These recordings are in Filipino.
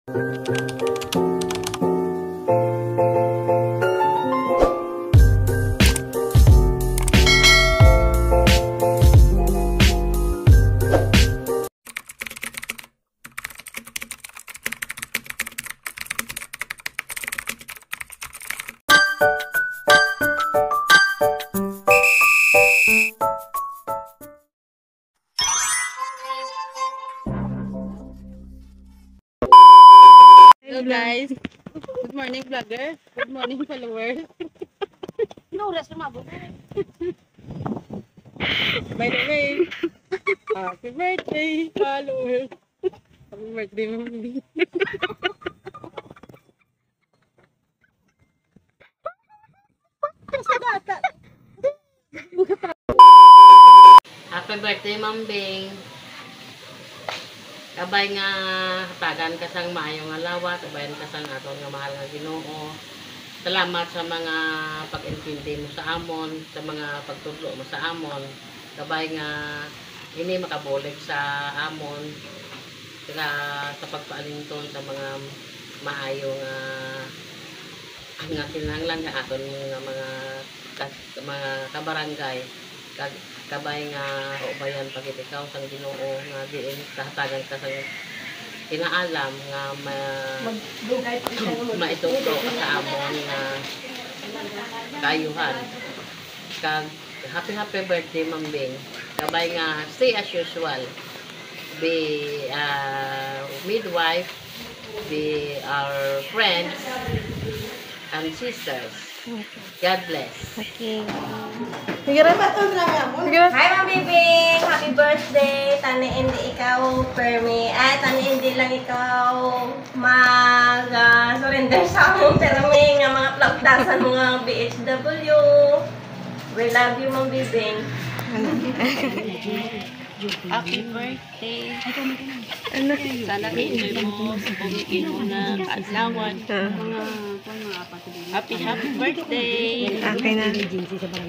Hello guys. Good morning vlogger. Good morning followers. No, rest lumabo. By the way, happy birthday followers. Happy birthday mommy. Happy birthday, Ma'am Bing. Kabay nga hatagan ka sang maayong alawa, kabayan ka sang aton nga mahal nga Ginoo. Salamat sa mga pag-intindi mo sa amon, sa mga pagtudlo mo sa amon. Kabay nga ini makabulig sa amon sa pagpaalinton sa mga maayong nga kinahanglan nga aton nga mga kabarangay. Kabay nga ubayan pagit ikaw sang Ginoo nga diin kahatagan ka sang kinaalam nga maitutlo ka sa amon nga kayuhan. Kag happy birthday Ma'am Bing. Kabay nga stay as usual. Be midwife, be our friends and sisters. God bless. Okay. Hi, Ma'am Bibing! Happy birthday! Tani hindi ikaw permi. Ay, tani hindi lang ikaw mag-surrender sa among permi nga mga plagdasan mga BHW. We love you, Ma'am Bibing. Happy birthday. Sana i-enjoy mo kung inuna kaadlawan. Happy birthday. Okay na.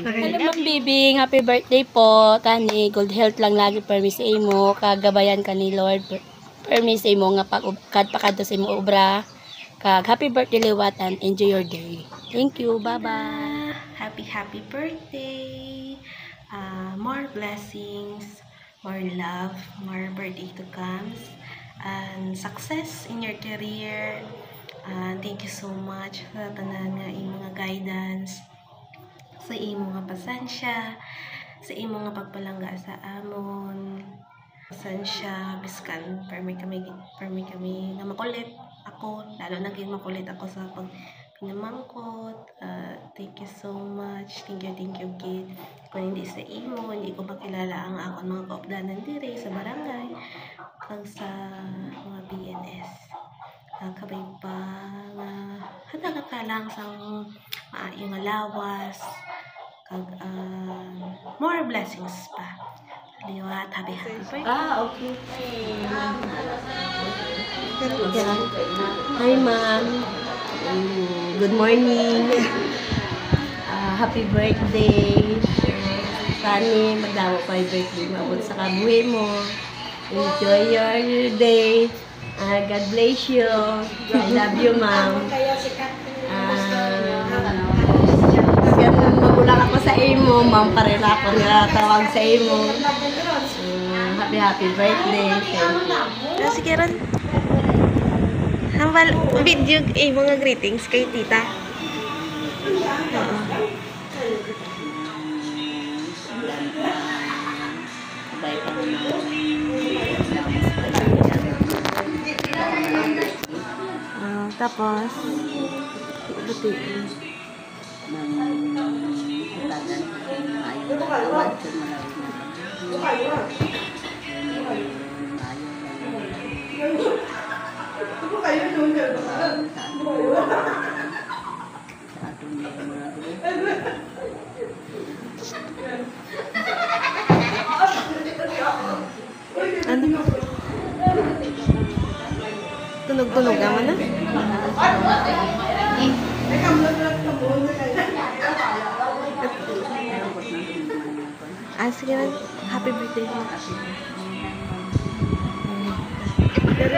Hello, Ma'am Bibing. Happy birthday po. Tani, good health lang lagi permis mo. Kagabayan ka ni Lord. Permis mo nga pakadto sa imo obra. Kag happy birthday liwatan. Enjoy your day. Thank you. Bye-bye. Happy birthday. More blessings, more love, more birthday to come, and success in your career. Thank you so much sa tanan nga imong nga guidance, sa imong nga pasensya, sa imong nga pagpalangga sa amon. Pasensya biskan permi kami nga makulit ako, lalo na gyud makulit ako sa pinamangkot. Thank you so much. Thank you kid. Kung hindi sa imo, hindi ko makilala ang akong mga kaupdanan dire sa barangay kag sa mga BNS. Kabay pa nga hataga ka lang sang maayong alawas kag more blessings pa. Liwat, happy birthday. Okay. Hi, Ma'am. Good morning. Happy birthday. Tani, magdawa pa yung birthday. Maabot sa kabuhi mo. Enjoy your day. God bless you. I love you, Ma'am. Magulang ako sa imo, Ma'am. Parela ako nga tawag sa imo. Happy birthday. Thank you. Sige ron. Hambal video mga greetings kay tita. Tapos buti. Ano? Tunog-tunog naman na. Sige na. Happy birthday. Happy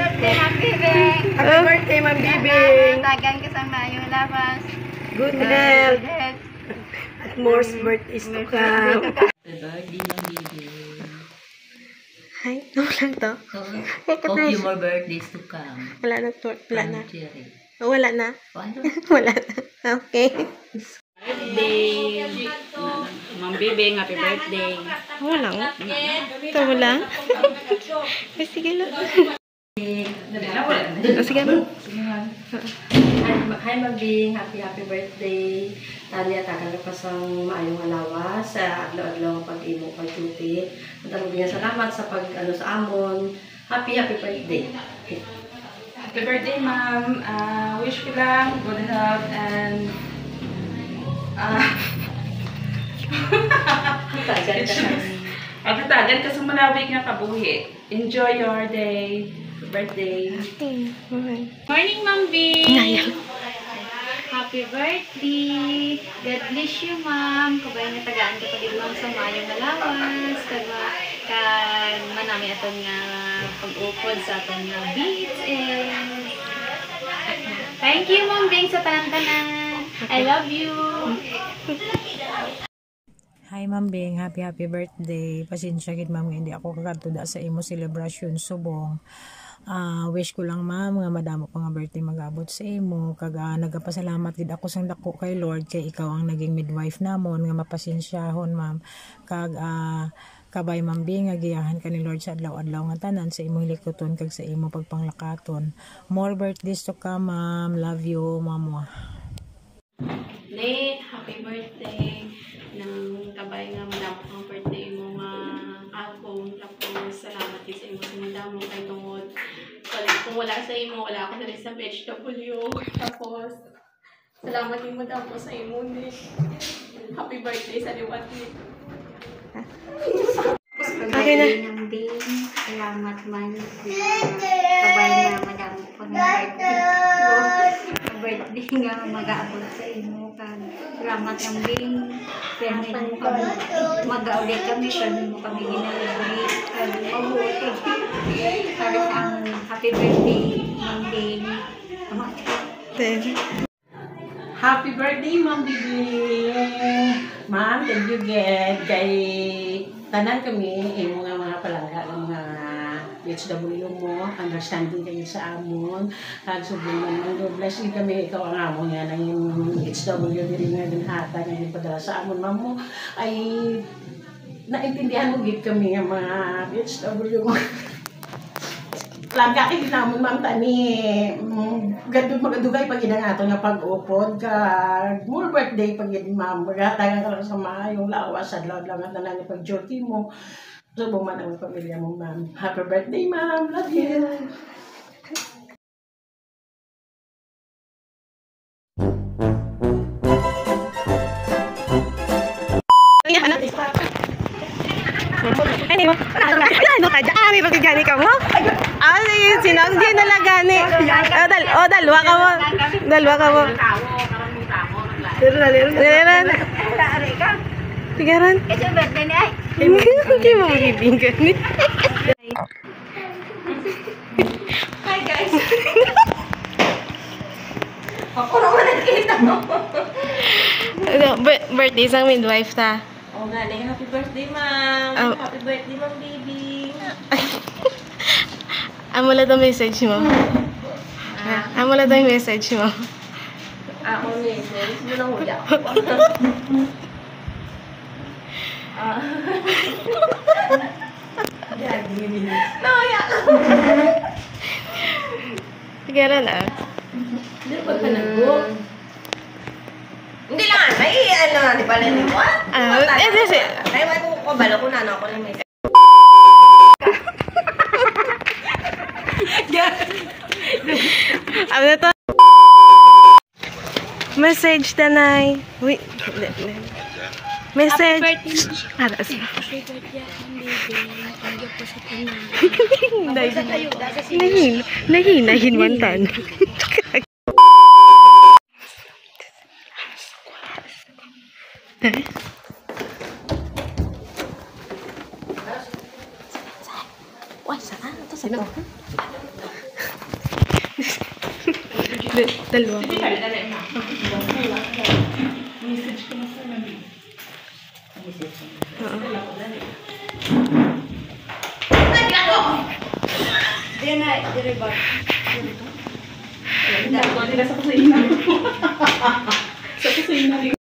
birthday, Ma'am Bibing. Tagan ka sa mayong labas. Good health. At more birthdays to come. Happy birthday, Ma'am Bibing. Ay, ano lang to? Hope you more birthdays to come. Wala na to. Wala na. Cherry. Oh, wala na. Ano? Wala na. Okay. Birthday. Ma'am Bibing, happy birthday. Wala nga. Ito mo lang. Ay, sige lang. Sige lang. Hi, Mabing. Happy birthday. Talia, tagal ka sang maayong alawa sa adlaw-adlaw pag-imo pag-duty. At ang bigyan salamat sa pag-ano sa amon. Happy birthday. Happy birthday, ma'am. Wish ko lang good health and agatagan ka sa malawig nga kabuhi. Enjoy your day. Birthday. Morning, Ma'am Bing. Happy birthday. God bless you, ma'am. Kabay nga tagaan ka pag ma'am sa mayong alawas. Kag manami aton nga pag-upod sa aton nga beats. Thank you, Ma'am Bing, sa tanan-tanan. I love you. Hi Ma'am Bing, happy birthday. Pasensya gid ma'am, hindi ako kakatuda sa imo celebration subong. Wish ko lang ma'am nga madamo pa nga birthday magabot sa imo. Kag nagapasalamat gid ako sang dako kay Lord kay ikaw ang naging midwife namon nga mapasensyahon ma'am. Kag kabay Ma'am Bing nga giyahan ka ni Lord sa adlaw-adlaw nga tanan sa imong likoton kag sa imo pagpanglakaton. More birthdays to come ma'am. Love you mama. Nate, happy birthday. Nang kabay nga madamo ang birthday mo nga album. Tapos salamat din sa imo sa madamo kay tungod. Kung wala sa imo, wala ako na rin sa HW. Tapos salamat din madamo sa imo ni. Happy birthday sa liwat ni. Okay na. Salamat man. Kabay na madamo pa ng birthday. Birthday nga mag-aabot sa imo. Salamat ng Bing. Permit mo kami. Mag-aulit kami. Permit mo kami ginagawa. Mabuti. Para ang happy birthday ng Bing. Happy birthday, Ma'am Bibing. Ma'am, thank you again. Kay tanan kami, imo nga mga palangga ng mga HW mo, understanding kayo sa amon. Kag subong man God bless you kami, ikaw ang amon nga nang yung HW diri nga dinhata nga padala sa amon ma'am mo ay naintindihan mo gid kami nga mga HW mo. Langga kay ginamon ma'am tani gadud magadugay pag inangato nga pag-upod kag more birthday pag gid ma'am magatagan ka lang sa maayong lawas adlaw-adlaw nga tanan ni pag-duty mo. Subong man ang pamilya mo ma'am. Happy birthday ma'am. Love you. Ano ka dyan? May pagkagani ka mo? Ay, sinanggi na lang gani. Dalawa ka mo. Dalawa ka mo. Liran. Tigaran. Kasi birthday ni ay. Hindi mo magiging gani. Hi guys. Ako naman nakita mo. Birthday sang midwife ta. Oo nga, happy birthday, ma'am. Oh. Happy birthday, Ma'am Baby. Amo lang itong message mo. Amo lang itong message mo. Ako message. Mo nang huli ako. Naya. Tigaran ah. Hindi pa ka nag-book. Hindi lang, may ano, di pala ni mo. Kasi. Ay, wala ko balo ko na ako lang may. Ano na to? Message tanay. Wait. Message. Aras. Nahinahin man tan. Wah, saan? Ito sa ito. Dalawa. Sa kusina.